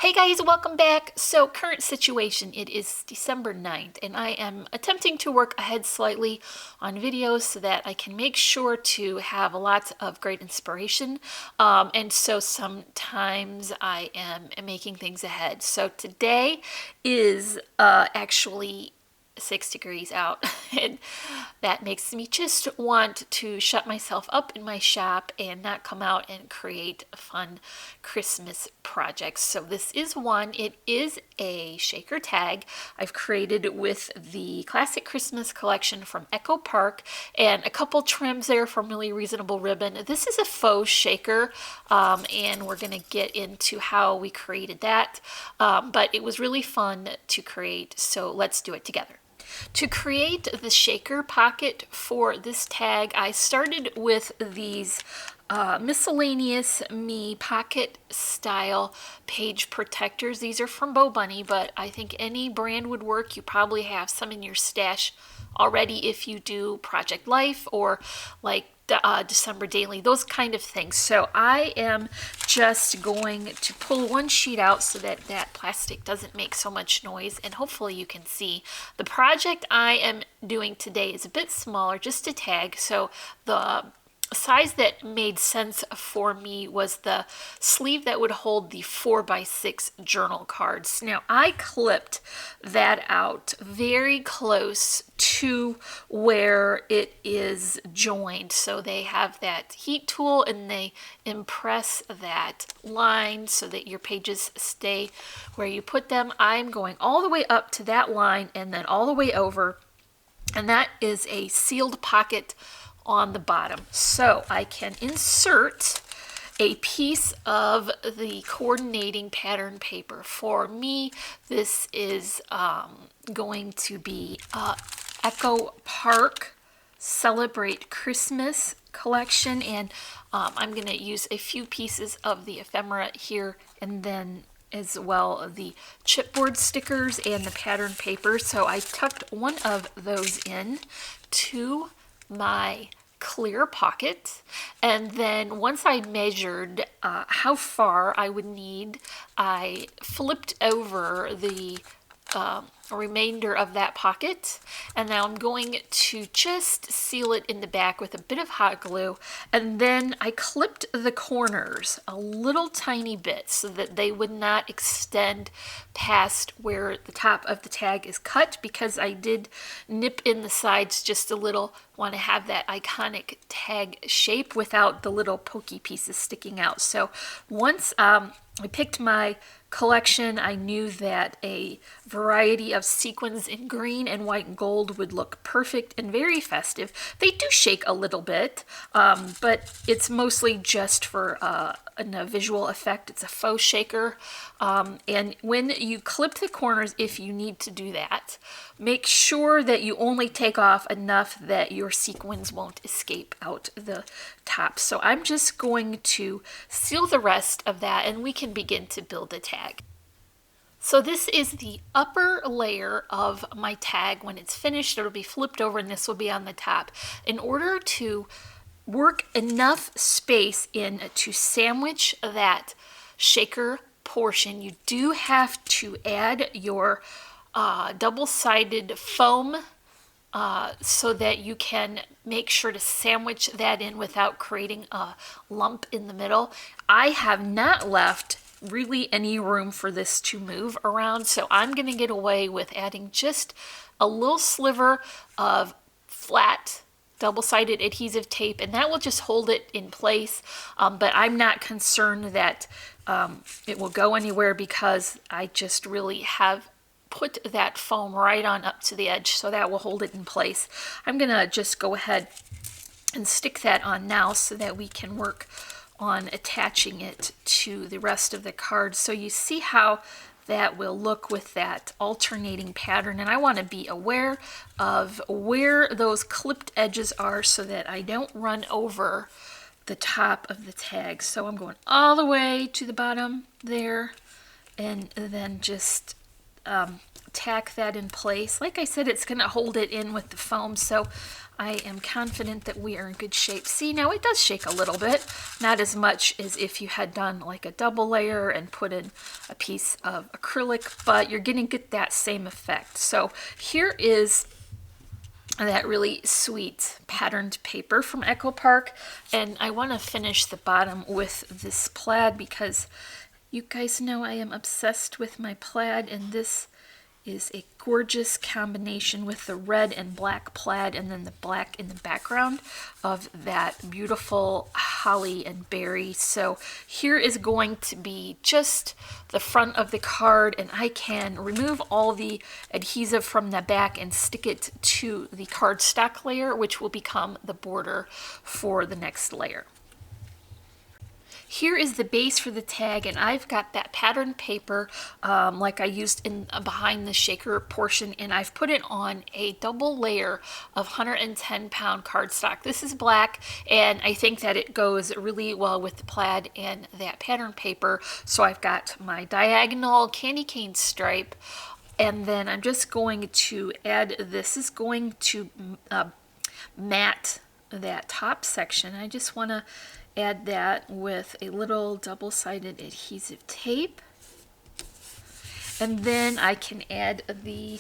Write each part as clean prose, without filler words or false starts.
Hey guys, welcome back. So current situation, it is December 9th and I am attempting to work ahead slightly on videos so that I can make sure to have lots of great inspiration. And so sometimes I am making things ahead. So today is actually 6 degrees out and that makes me just want to shut myself up in my shop and not come out and create fun Christmas projects. So this is one. It is a shaker tag I've created with the Classic Christmas collection from Echo Park and a couple trims there from Really Reasonable Ribbon. This is a faux shaker and we're going to get into how we created that. But it was really fun to create, so let's do it together. To create the shaker pocket for this tag, I started with these miscellaneous me pocket style page protectors. These are from Bo Bunny, but I think any brand would work. You probably have some in your stash already if you do Project Life or like December Daily, those kind of things. So I am just going to pull one sheet out so that that plastic doesn't make so much noise, and hopefully you can see. The project I am doing today is a bit smaller, just a tag, so the size that made sense for me was the sleeve that would hold the 4x6 journal cards. Now I clipped that out very close to where it is joined, so they have that heat tool and they impress that line so that your pages stay where you put them. I'm going all the way up to that line and then all the way over, and that is a sealed pocket on the bottom. So I can insert a piece of the coordinating pattern paper. For me, this is going to be Echo Park Celebrate Christmas collection, and I'm going to use a few pieces of the ephemera here, and then as well the chipboard stickers and the pattern paper. So I tucked one of those in to my clear pocket, and then once I measured how far I would need, I flipped over the remainder of that pocket, and now I'm going to just seal it in the back with a bit of hot glue, and then I clipped the corners a little tiny bit so that they would not extend past where the top of the tag is cut, because I did nip in the sides just a little. Want to have that iconic tag shape without the little pokey pieces sticking out. So once I picked my collection, I knew that a variety of sequins in green and white and gold would look perfect and very festive. They do shake a little bit, but it's mostly just for a visual effect. It's a faux shaker. And when you clip the corners, if you need to do that, make sure that you only take off enough that your sequins won't escape out the top. So I'm just going to seal the rest of that and we can begin to build the tag. So this is the upper layer of my tag. When it's finished, it'll be flipped over and this will be on the top. In order to work enough space in to sandwich that shaker portion, you do have to add your double-sided foam so that you can make sure to sandwich that in without creating a lump in the middle. I have not left really any room for this to move around, so I'm going to get away with adding just a little sliver of flat double-sided adhesive tape, and that will just hold it in place, but I'm not concerned that it will go anywhere because I just really have put that foam right on up to the edge, so that will hold it in place. I'm gonna just go ahead and stick that on now so that we can work on attaching it to the rest of the card. So you see how that will look with that alternating pattern, and I want to be aware of where those clipped edges are so that I don't run over the top of the tag. So I'm going all the way to the bottom there, and then just tack that in place. Like I said, it's going to hold it in with the foam, so I am confident that we are in good shape. See, now it does shake a little bit, not as much as if you had done like a double layer and put in a piece of acrylic, but you're going to get that same effect. So here is that really sweet patterned paper from Echo Park, and I want to finish the bottom with this plaid because you guys know I am obsessed with my plaid, and this is a gorgeous combination with the red and black plaid and then the black in the background of that beautiful holly and berry. So here is going to be just the front of the card, and I can remove all the adhesive from the back and stick it to the cardstock layer, which will become the border for the next layer. Here is the base for the tag, and I've got that patterned paper like I used in behind the shaker portion, and I've put it on a double layer of 110-pound cardstock. This is black, and I think that it goes really well with the plaid and that patterned paper. So I've got my diagonal candy cane stripe, and then I'm just going to add, this is going to matte that top section. I just want to add that with a little double-sided adhesive tape, and then I can add the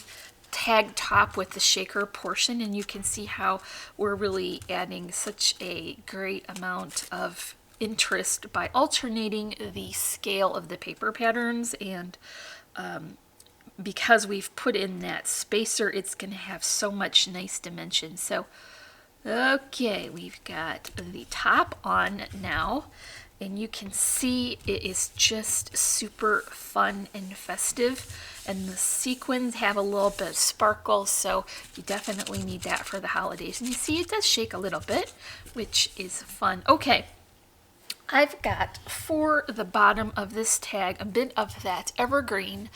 tag top with the shaker portion, and you can see how we're really adding such a great amount of interest by alternating the scale of the paper patterns, and because we've put in that spacer, it's going to have so much nice dimension. So okay, we've got the top on now, and you can see it is just super fun and festive, and the sequins have a little bit of sparkle, so you definitely need that for the holidays. And you see it does shake a little bit, which is fun. Okay, I've got for the bottom of this tag a bit of that evergreen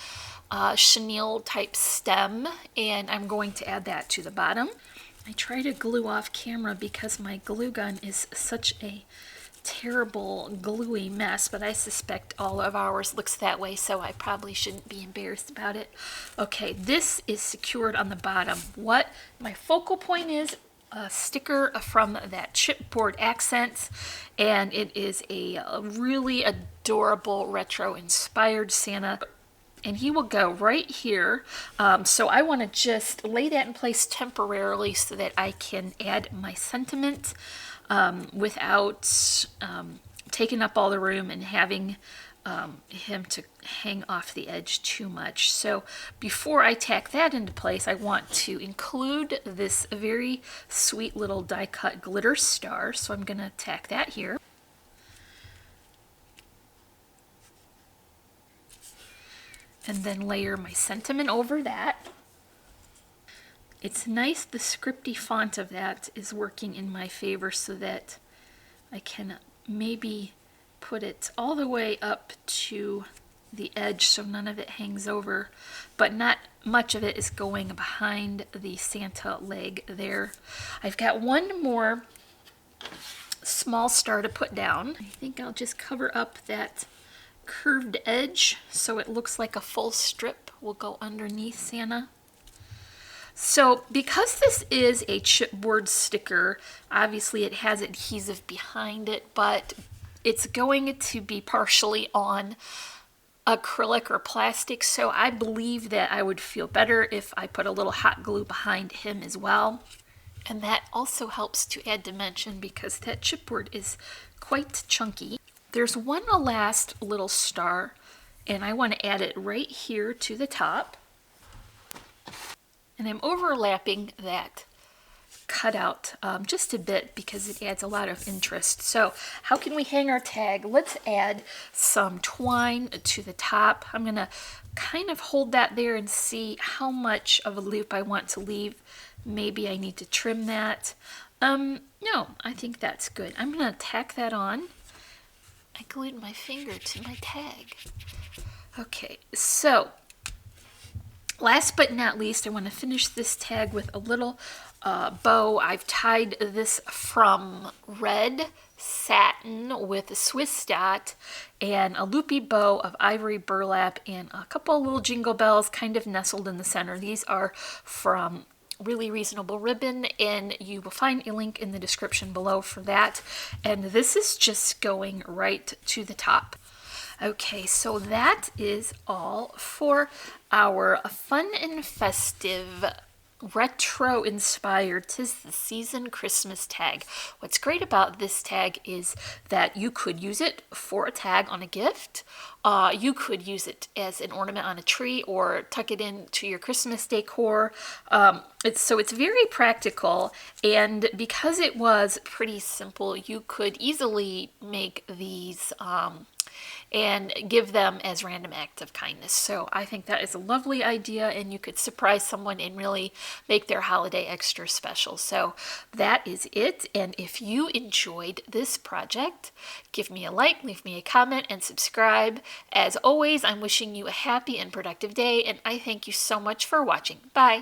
chenille type stem, and I'm going to add that to the bottom. I try to glue off camera because my glue gun is such a terrible gluey mess, but I suspect all of ours looks that way, so I probably shouldn't be embarrassed about it. Okay, this is secured on the bottom. What my focal point is, a sticker from that chipboard Accents, and it is a really adorable retro inspired Santa, and he will go right here. So I want to just lay that in place temporarily so that I can add my sentiment without taking up all the room and having him to hang off the edge too much. So before I tack that into place, I want to include this very sweet little die cut glitter star. So I'm going to tack that here. And then layer my sentiment over that. It's nice the scripty font of that is working in my favor so that I can maybe put it all the way up to the edge so none of it hangs over, but not much of it is going behind the Santa leg there. I've got one more small star to put down. I think I'll just cover up that curved edge so it looks like a full strip will go underneath Santa. So because this is a chipboard sticker, obviously it has adhesive behind it, but it's going to be partially on acrylic or plastic, so I believe that I would feel better if I put a little hot glue behind him as well. And that also helps to add dimension because that chipboard is quite chunky. There's one last little star, and I want to add it right here to the top. And I'm overlapping that cutout just a bit because it adds a lot of interest. So how can we hang our tag? Let's add some twine to the top. I'm going to kind of hold that there and see how much of a loop I want to leave. Maybe I need to trim that. No, I think that's good. I'm going to tack that on. I glued my finger to my tag. Okay, so last but not least, I want to finish this tag with a little bow. I've tied this from red satin with a Swiss dot and a loopy bow of ivory burlap and a couple little jingle bells kind of nestled in the center. These are from Really Reasonable Ribbon, and you will find a link in the description below for that. And this is just going right to the top. Okay, so that is all for our fun and festive retro inspired 'Tis the Season Christmas tag. What's great about this tag is that you could use it for a tag on a gift. You could use it as an ornament on a tree or tuck it into your Christmas decor. It's very practical, and because it was pretty simple, you could easily make these and give them as random acts of kindness. So I think that is a lovely idea, and you could surprise someone and really make their holiday extra special. So that is it. And if you enjoyed this project, give me a like, leave me a comment, and subscribe. As always, I'm wishing you a happy and productive day, and I thank you so much for watching. Bye.